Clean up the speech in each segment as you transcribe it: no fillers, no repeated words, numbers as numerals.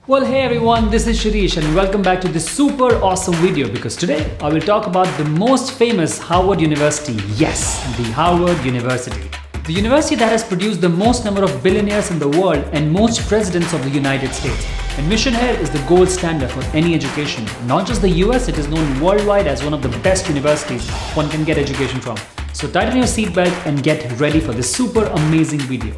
Well, hey everyone, this is Shirish and welcome back to this super awesome video because today I will talk about the most famous Harvard University. Yes, the Harvard University. The university that has produced the most number of billionaires in the world and most presidents of the United States. And mission here is the gold standard for any education. Not just the US, it is known worldwide as one of the best universities one can get education from. So tighten your seatbelt and get ready for this super amazing video.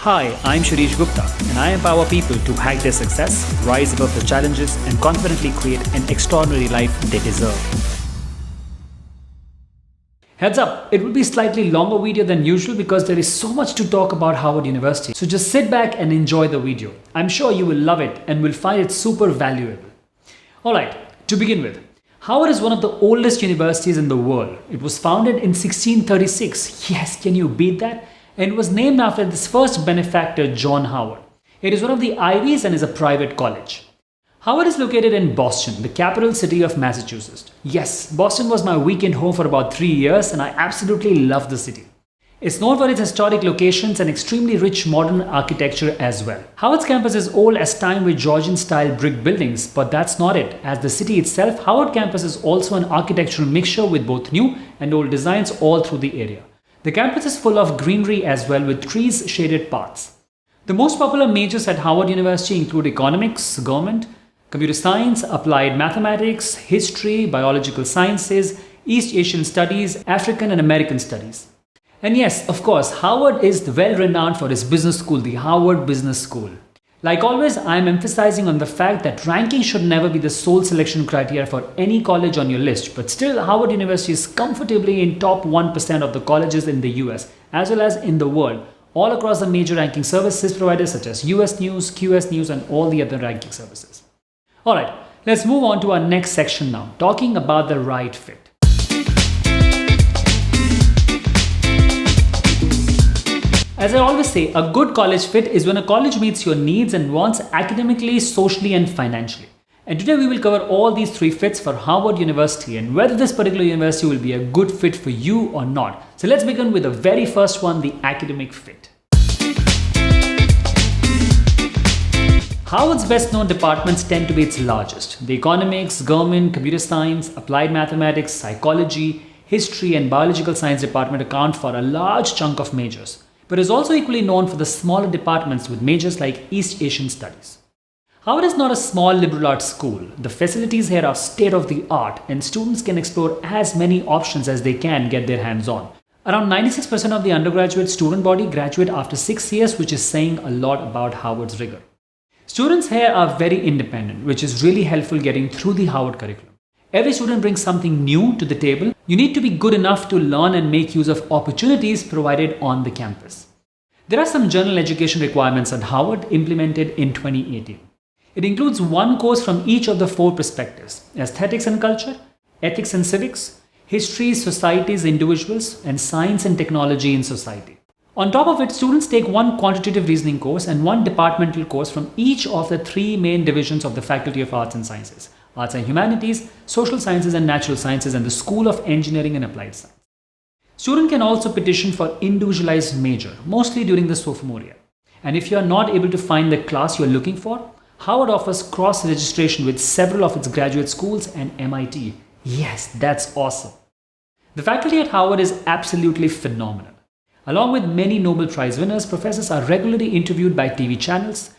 Hi, I'm Shirish Gupta and I empower people to hack their success, rise above the challenges and confidently create an extraordinary life they deserve. Heads up, it will be a slightly longer video than usual because there is so much to talk about Harvard University. So just sit back and enjoy the video. I'm sure you will love it and will find it super valuable. Alright, to begin with, Harvard is one of the oldest universities in the world. It was founded in 1636. Yes, can you beat that? And was named after this first benefactor, John Howard. It is one of the Ivies and is a private college. Harvard is located in Boston, the capital city of Massachusetts. Yes, Boston was my weekend home for about 3 years and I absolutely love the city. It's known for its historic locations and extremely rich modern architecture as well. Harvard's campus is old as time with Georgian-style brick buildings, but that's not it. As the city itself, Harvard campus is also an architectural mixture with both new and old designs all through the area. The campus is full of greenery as well with trees shaded paths. The most popular majors at Harvard University include economics, government, computer science, applied mathematics, history, biological sciences, East Asian studies, African and American studies. And yes, of course, Harvard is well renowned for its business school, the Harvard Business School. Like always, I am emphasizing on the fact that ranking should never be the sole selection criteria for any college on your list, but still Harvard University is comfortably in top 1% of the colleges in the US as well as in the world, all across the major ranking services providers such as US News, QS News and all the other ranking services. Alright, let's move on to our next section now, talking about the right fit. As I always say, a good college fit is when a college meets your needs and wants academically, socially and financially. And today we will cover all these three fits for Harvard University and whether this particular university will be a good fit for you or not. So let's begin with the very first one, the academic fit. Harvard's best known departments tend to be its largest. The economics, government, computer science, applied mathematics, psychology, history and biological science department account for a large chunk of majors, but is also equally known for the smaller departments with majors like East Asian studies. Harvard is not a small liberal arts school. The facilities here are state-of-the-art and students can explore as many options as they can get their hands on. Around 96% of the undergraduate student body graduate after 6 years, which is saying a lot about Harvard's rigor. Students here are very independent, which is really helpful getting through the Harvard curriculum. Every student brings something new to the table. You need to be good enough to learn and make use of opportunities provided on the campus. There are some general education requirements at Harvard implemented in 2018. It includes one course from each of the four perspectives: aesthetics and culture, ethics and civics, history, societies, individuals, and science and technology in society. On top of it, students take one quantitative reasoning course and one departmental course from each of the three main divisions of the Faculty of Arts and Sciences: Arts and Humanities, Social Sciences and Natural Sciences, and the School of Engineering and Applied Science. Student can also petition for individualized major, mostly during the sophomore year. And if you are not able to find the class you are looking for, Harvard offers cross-registration with several of its graduate schools and MIT. Yes, that's awesome. The faculty at Harvard is absolutely phenomenal. Along with many Nobel Prize winners, professors are regularly interviewed by TV channels.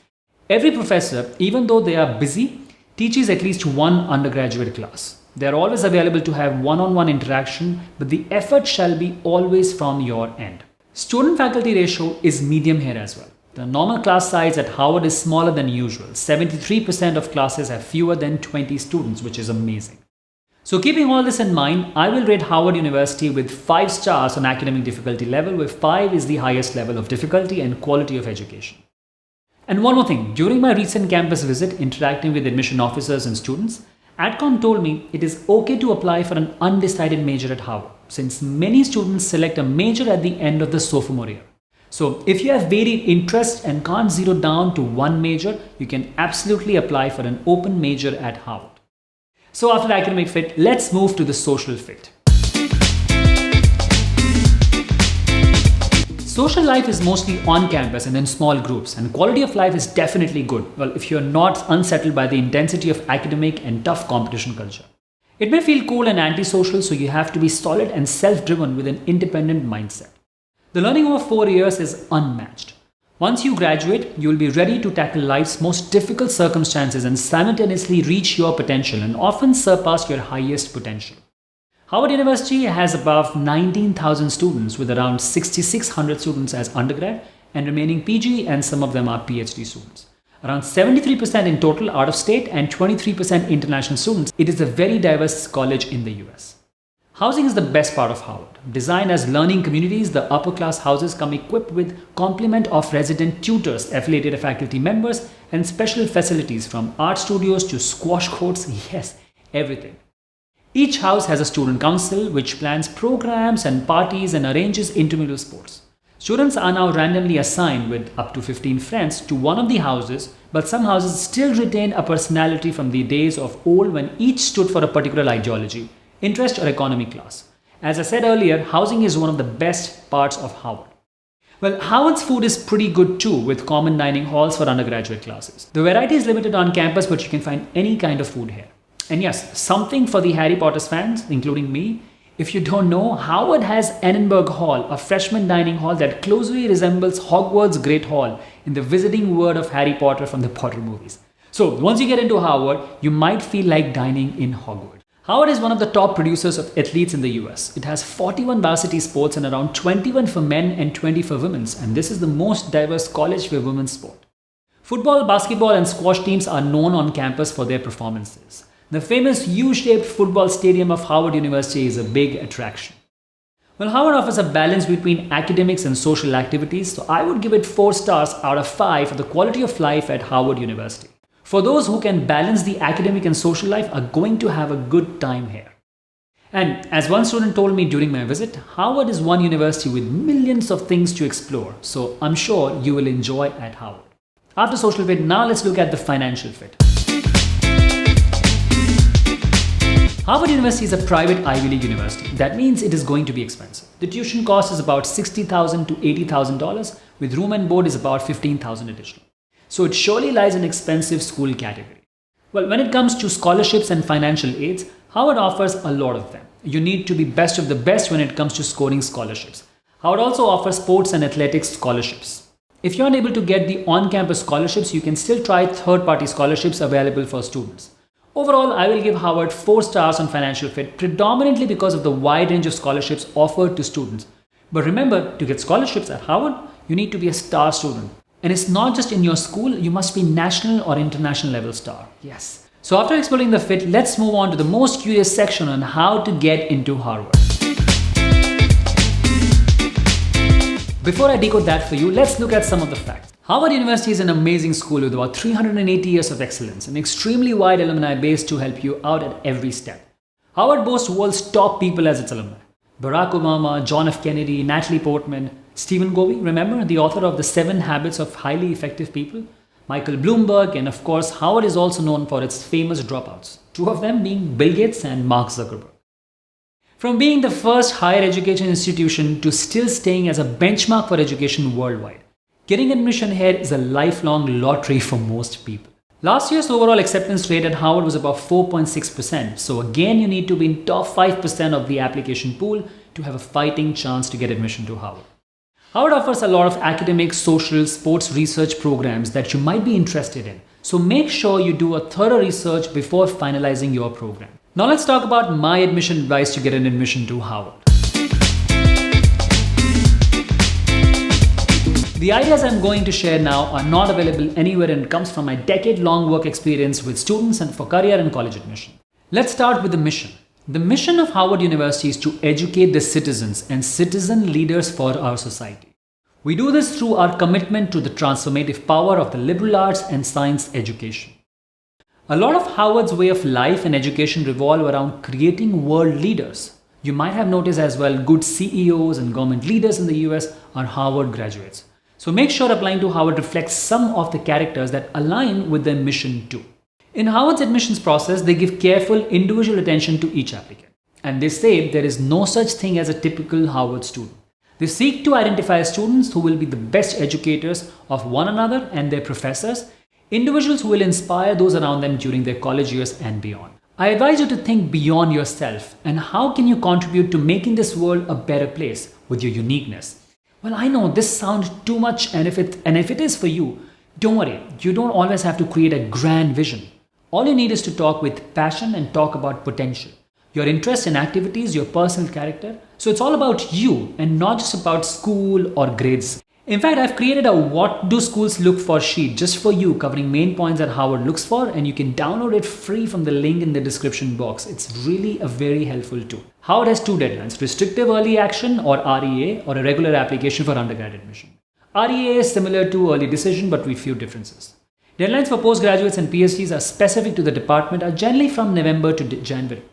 Every professor, even though they are busy, teaches at least one undergraduate class. They are always available to have one-on-one interaction, but the effort shall be always from your end. Student-faculty ratio is medium here as well. The normal class size at Harvard is smaller than usual. 73% of classes have fewer than 20 students, which is amazing. So keeping all this in mind, I will rate Harvard University with 5 stars on academic difficulty level, where 5 is the highest level of difficulty and quality of education. And one more thing, during my recent campus visit interacting with admission officers and students, AdCom told me it is okay to apply for an undecided major at Harvard, since many students select a major at the end of the sophomore year. So if you have varied interests and can't zero down to one major, you can absolutely apply for an open major at Harvard. So after the academic fit, let's move to the social fit. Social life is mostly on campus and in small groups, and quality of life is definitely good. Well, if you're not unsettled by the intensity of academic and tough competition culture. It may feel cool and antisocial, so you have to be solid and self-driven with an independent mindset. The learning over 4 years is unmatched. Once you graduate, you will be ready to tackle life's most difficult circumstances and simultaneously reach your potential and often surpass your highest potential. Howard University has above 19,000 students with around 6,600 students as undergrad and remaining PG, and some of them are PhD students. Around 73% in total out of state and 23% international students. It is a very diverse college in the US. Housing is the best part of Howard. Designed as learning communities, the upper class houses come equipped with complement of resident tutors, affiliated faculty members, and special facilities from art studios to squash courts. Yes, everything. Each house has a student council which plans programs and parties and arranges intramural sports. Students are now randomly assigned with up to 15 friends to one of the houses, but some houses still retain a personality from the days of old when each stood for a particular ideology, interest, or economic class. As I said earlier, housing is one of the best parts of Howard. Well, Howard's food is pretty good too, with common dining halls for undergraduate classes. The variety is limited on campus, but you can find any kind of food here. And yes, something for the Harry Potter fans, including me. If you don't know, Howard has Annenberg Hall, a freshman dining hall that closely resembles Hogwarts Great Hall in the Wizarding World of Harry Potter from the Potter movies. So once you get into Howard, you might feel like dining in Hogwarts. Howard is one of the top producers of athletes in the US. It has 41 varsity sports and around 21 for men and 20 for women, and this is the most diverse college for women's sport. Football, basketball, and squash teams are known on campus for their performances. The famous U-shaped football stadium of Howard University is a big attraction. Well, Howard offers a balance between academics and social activities, so I would give it 4 stars out of 5 for the quality of life at Howard University. For those who can balance the academic and social life are going to have a good time here. And as one student told me during my visit, Howard is one university with millions of things to explore, so I'm sure you will enjoy at Howard. After social fit, now let's look at the financial fit. Harvard University is a private Ivy League university. That means it is going to be expensive. The tuition cost is about $60,000 to $80,000, with room and board is about $15,000 additional. So it surely lies in expensive school category. Well, when it comes to scholarships and financial aids, Howard offers a lot of them. You need to be best of the best when it comes to scoring scholarships. Howard also offers sports and athletics scholarships. If you're unable to get the on-campus scholarships, you can still try third-party scholarships available for students. Overall, I will give Howard 4 stars on financial fit, predominantly because of the wide range of scholarships offered to students. But remember, to get scholarships at Howard, you need to be a star student. And it's not just in your school, you must be national or international level star. Yes. So after exploring the fit, let's move on to the most curious section on how to get into Harvard. Before I decode that for you, let's look at some of the facts. Harvard University is an amazing school with about 380 years of excellence, an extremely wide alumni base to help you out at every step. Howard boasts world's top people as its alumni. Barack Obama, John F. Kennedy, Natalie Portman, Stephen Covey, remember, the author of the 7 Habits of Highly Effective People, Michael Bloomberg, and of course, Howard is also known for its famous dropouts, 2 of them being Bill Gates and Mark Zuckerberg. From being the first higher education institution to still staying as a benchmark for education worldwide, getting admission here is a lifelong lottery for most people. Last year's overall acceptance rate at Howard was about 4.6%, so again you need to be in top 5% of the application pool to have a fighting chance to get admission to Howard. Howard offers a lot of academic, social, sports research programs that you might be interested in, so make sure you do a thorough research before finalizing your program. Now let's talk about my admission advice to get an admission to Howard. The ideas I'm going to share now are not available anywhere and comes from my decade-long work experience with students and for career and college admission. Let's start with the mission. The mission of Howard University is to educate the citizens and citizen leaders for our society. We do this through our commitment to the transformative power of the liberal arts and science education. A lot of Howard's way of life and education revolve around creating world leaders. You might have noticed as well, good CEOs and government leaders in the US are Howard graduates. So make sure applying to Howard reflects some of the characters that align with their mission too. In Howard's admissions process, they give careful individual attention to each applicant. And they say there is no such thing as a typical Howard student. They seek to identify students who will be the best educators of one another and their professors, individuals who will inspire those around them during their college years and beyond. I advise you to think beyond yourself and how can you contribute to making this world a better place with your uniqueness. Well, I know this sounds too much, and if it is for you, don't worry, you don't always have to create a grand vision. All you need is to talk with passion and talk about potential, your interests and activities, your personal character. So it's all about you and not just about school or grades. In fact, I've created a what do schools look for sheet just for you, covering main points that Harvard looks for, and you can download it free from the link in the description box. It's really a very helpful tool. Harvard has two deadlines: restrictive early action or REA, or a regular application for undergrad admission. REA is similar to early decision but with few differences. Deadlines for postgraduates and PhDs are specific to the department, are generally from November to January.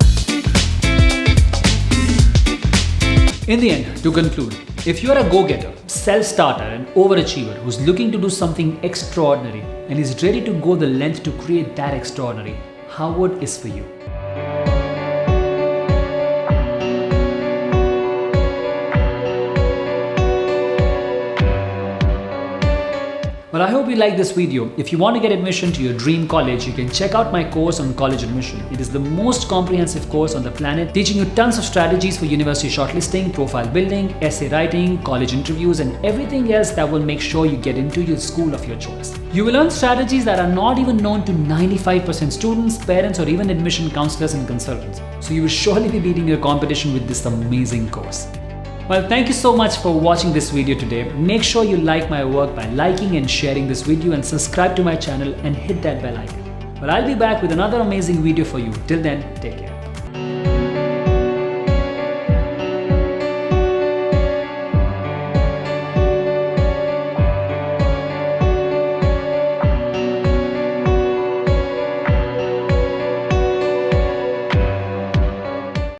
In the end, to conclude, if you are a go-getter, self-starter and overachiever who's looking to do something extraordinary and is ready to go the length to create that extraordinary, Harvard is for you. Well, I hope you like this video. If you want to get admission to your dream college, you can check out my course on college admission. It is the most comprehensive course on the planet, teaching you tons of strategies for university shortlisting, profile building, essay writing, college interviews, and everything else that will make sure you get into your school of your choice. You will learn strategies that are not even known to 95% students, parents, or even admission counselors and consultants. So you will surely be beating your competition with this amazing course. Well, thank you so much for watching this video today. Make sure you like my work by liking and sharing this video, and subscribe to my channel and hit that bell icon. Well, I'll be back with another amazing video for you. Till then, take care.